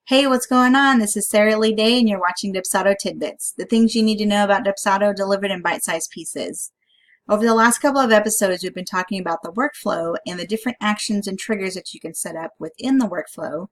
Hey, what's going on? This is Sarah Lee Day, and you're watching Dubsado Tidbits, the things you need to know about Dubsado delivered in bite-sized pieces. Over the last couple of episodes, we've been talking about the workflow and the different actions and triggers that you can set up within the workflow.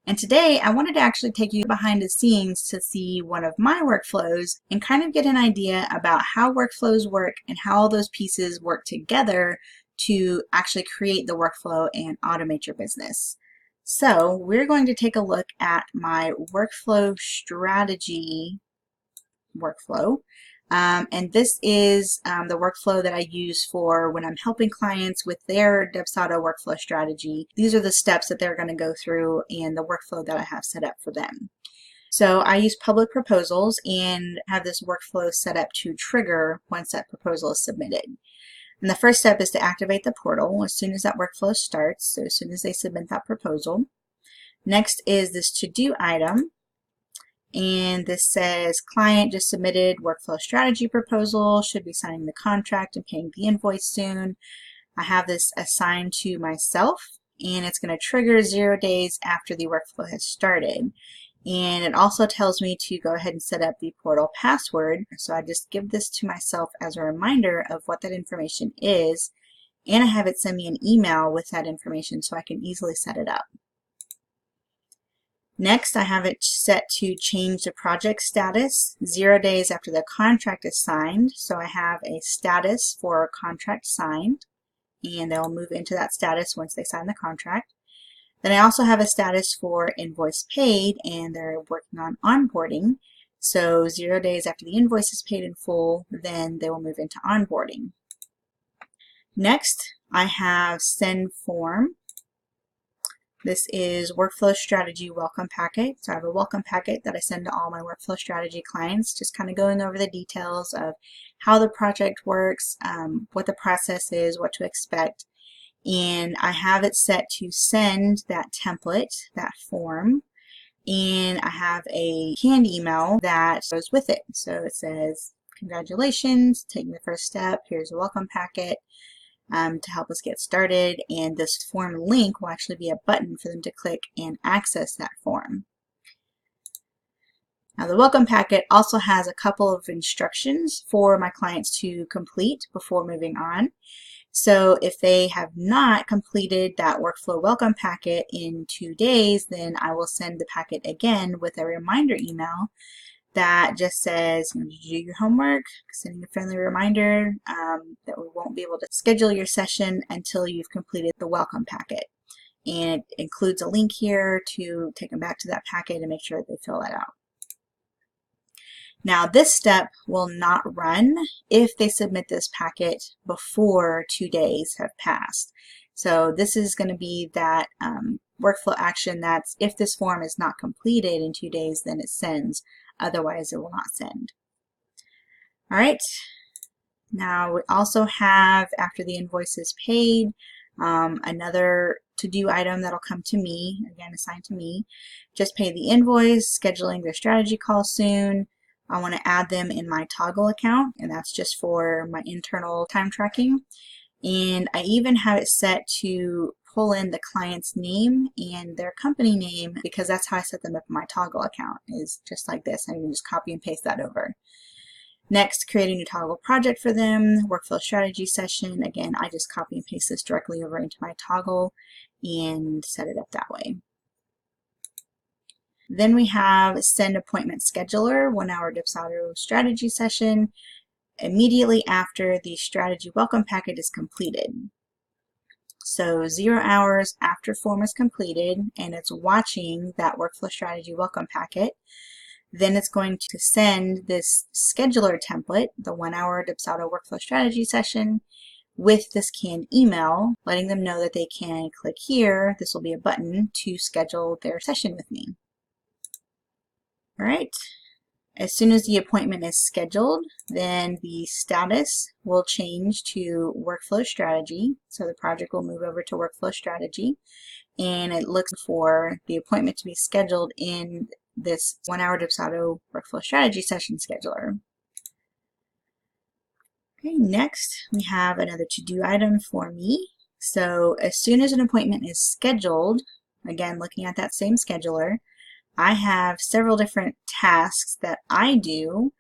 And today, I wanted to actually take you behind the scenes to see one of my workflows and kind of get an idea about how workflows work and how all those pieces work together to actually create the workflow and automate your business. So we're going to take a look at my workflow strategy workflow. And this is the workflow that I use for when I'm helping clients with their Dubsado workflow strategy. These are the steps that they're going to go through and the workflow that I have set up for them. So I use public proposals and have this workflow set up to trigger once that proposal is submitted. And the first step is to activate the portal as soon as that workflow starts, so as soon as they submit that proposal. Next is this to-do item, and this says client just submitted workflow strategy proposal, should be signing the contract and paying the invoice soon. I have this assigned to myself, and it's going to trigger 0 days after the workflow has started. And it also tells me to go ahead and set up the portal password. So I just give this to myself as a reminder of what that information is. And I have it send me an email with that information so I can easily set it up. Next, I have it set to change the project status 0 days after the contract is signed. So I have a status for contract signed, and they'll move into that status once they sign the contract. Then I also have a status for invoice paid, and they're working on onboarding. So 0 days after the invoice is paid in full, then they will move into onboarding. Next, I have send form. This is workflow strategy welcome packet. So I have a welcome packet that I send to all my workflow strategy clients, just kind of going over the details of how the project works, what the process is, what to expect. And I have it set to send that template, that form, and I have a canned email that goes with it. So it says, congratulations, taking the first step, here's a welcome packet to help us get started, and this form link will actually be a button for them to click and access that form. Now the welcome packet also has a couple of instructions for my clients to complete before moving on. So if they have not completed that workflow welcome packet in 2 days, then I will send the packet again with a reminder email that just says, did you do your homework? Sending a friendly reminder that we won't be able to schedule your session until you've completed the welcome packet. And it includes a link here to take them back to that packet and make sure that they fill that out. Now this step will not run if they submit this packet before 2 days have passed. So this is going to be that workflow action that's if this form is not completed in 2 days, then it sends. Otherwise, it will not send. All right. Now we also have, after the invoice is paid, another to-do item that'll come to me, again assigned to me. Just pay the invoice, scheduling their strategy call soon. I want to add them in my Toggle account, and that's just for my internal time tracking. And I even have it set to pull in the client's name and their company name, because that's how I set them up in my Toggle account, is just like this. I can just copy and paste that over. Next, creating a Toggle project for them, workflow strategy session. Again, I just copy and paste this directly over into my Toggle and set it up that way. Then we have send appointment scheduler, 1 hour Dubsado strategy session immediately after the strategy welcome packet is completed. So 0 hours after form is completed and it's watching that workflow strategy welcome packet, then it's going to send this scheduler template, the 1 hour Dubsado workflow strategy session, with this canned email, letting them know that they can click here. This will be a button to schedule their session with me. All right. As soon as the appointment is scheduled, then the status will change to workflow strategy. So the project will move over to workflow strategy, and it looks for the appointment to be scheduled in this 1 hour Dubsado workflow strategy session scheduler. Okay, next we have another to-do item for me. So as soon as an appointment is scheduled, again looking at that same scheduler, I have several different tasks that I do,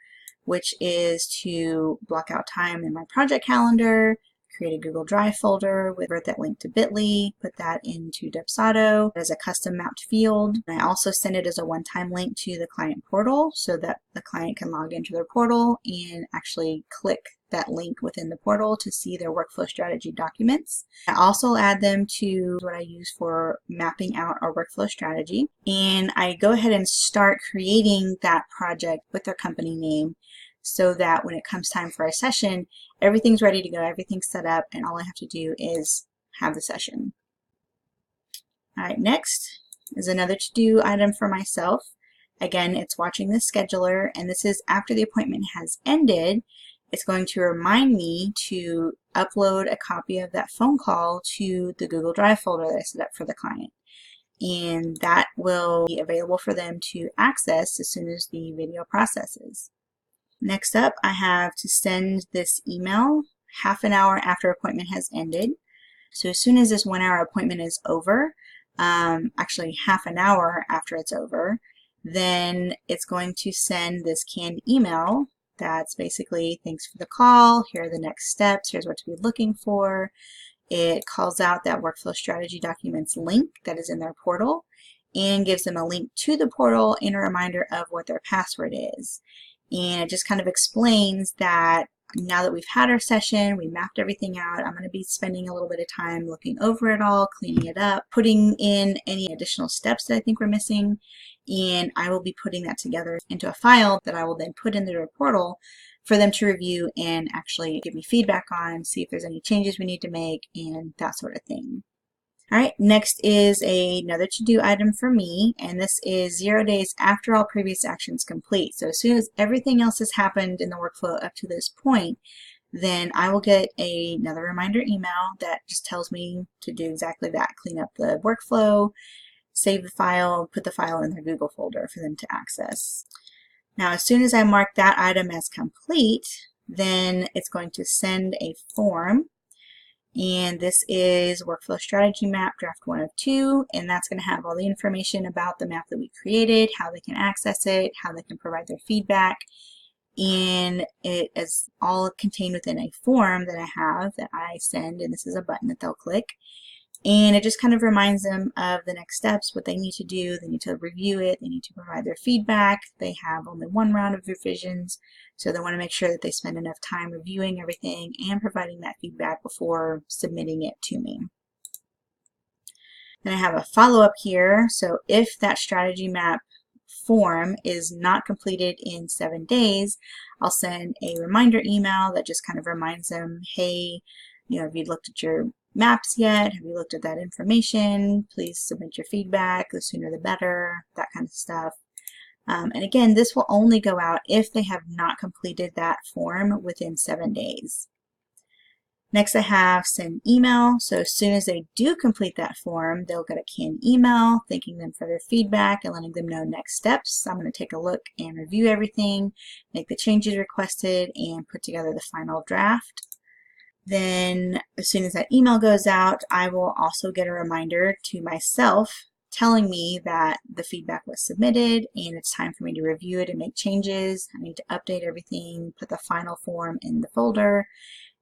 which is to block out time in my project calendar, create a Google Drive folder, convert that link to Bitly, put that into Dubsado as a custom mapped field. And I also send it as a one-time link to the client portal so that the client can log into their portal and actually click that link within the portal to see their workflow strategy documents. I also add them to what I use for mapping out our workflow strategy. And I go ahead and start creating that project with their company name so that when it comes time for a session, everything's ready to go, everything's set up, and all I have to do is have the session. All right, next is another to-do item for myself. Again, it's watching the scheduler, and this is after the appointment has ended. It's going to remind me to upload a copy of that phone call to the Google Drive folder that I set up for the client. And that will be available for them to access as soon as the video processes. Next up, I have to send this email half an hour after appointment has ended. So as soon as this 1 hour appointment is over, actually half an hour after it's over, then it's going to send this canned email that's basically, thanks for the call, here are the next steps, here's what to be looking for. It calls out that workflow strategy documents link that is in their portal and gives them a link to the portal and a reminder of what their password is. And it just kind of explains that now that we've had our session, we mapped everything out, I'm going to be spending a little bit of time looking over it all, cleaning it up, putting in any additional steps that I think we're missing, and I will be putting that together into a file that I will then put into their portal for them to review and actually give me feedback on, see if there's any changes we need to make, and that sort of thing. All right, next is another to-do item for me, and this is 0 days after all previous actions complete. So as soon as everything else has happened in the workflow up to this point, then I will get another reminder email that just tells me to do exactly that, clean up the workflow, save the file, put the file in their Google folder for them to access. Now, as soon as I mark that item as complete, then it's going to send a form. And this is Workflow Strategy Map Draft 1 of 2, and that's going to have all the information about the map that we created, how they can access it, how they can provide their feedback, and it is all contained within a form that I have that I send, and this is a button that they'll click. And it just kind of reminds them of the next steps, what they need to do. They need to review it. They need to provide their feedback. They have only one round of revisions, so they want to make sure that they spend enough time reviewing everything and providing that feedback before submitting it to me. Then I have a follow-up here. So if that strategy map form is not completed in 7 days, I'll send a reminder email that just kind of reminds them, hey, have you looked at your maps yet? Have you looked at that information? Please submit your feedback. The sooner the better, that kind of stuff. And again, this will only go out if they have not completed that form within 7 days. Next, I have send email. So as soon as they do complete that form, they'll get a canned email thanking them for their feedback and letting them know next steps. I'm going to take a look and review everything, make the changes requested, and put together the final draft. Then as soon as that email goes out, I will also get a reminder to myself telling me that the feedback was submitted and it's time for me to review it and make changes. I need to update everything, put the final form in the folder,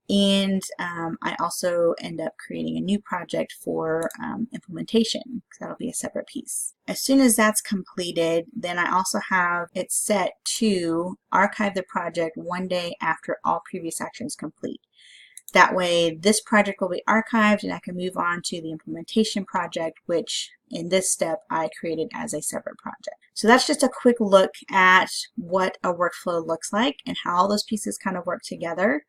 and I also end up creating a new project for implementation, because that'll be a separate piece. As soon as that's completed, then I also have it set to archive the project 1 day after all previous actions complete. That way, this project will be archived and I can move on to the implementation project, which in this step I created as a separate project. So that's just a quick look at what a workflow looks like and how all those pieces kind of work together.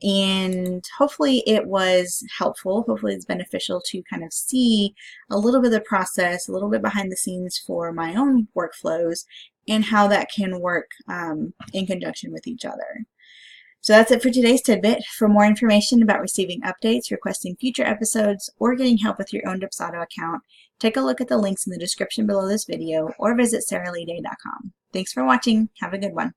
And hopefully it was helpful. Hopefully it's beneficial to kind of see a little bit of the process, a little bit behind the scenes for my own workflows and how that can work in conjunction with each other. So that's it for today's tidbit. For more information about receiving updates, requesting future episodes, or getting help with your own Dubsado account, take a look at the links in the description below this video or visit sarahleeday.com. Thanks for watching. Have a good one.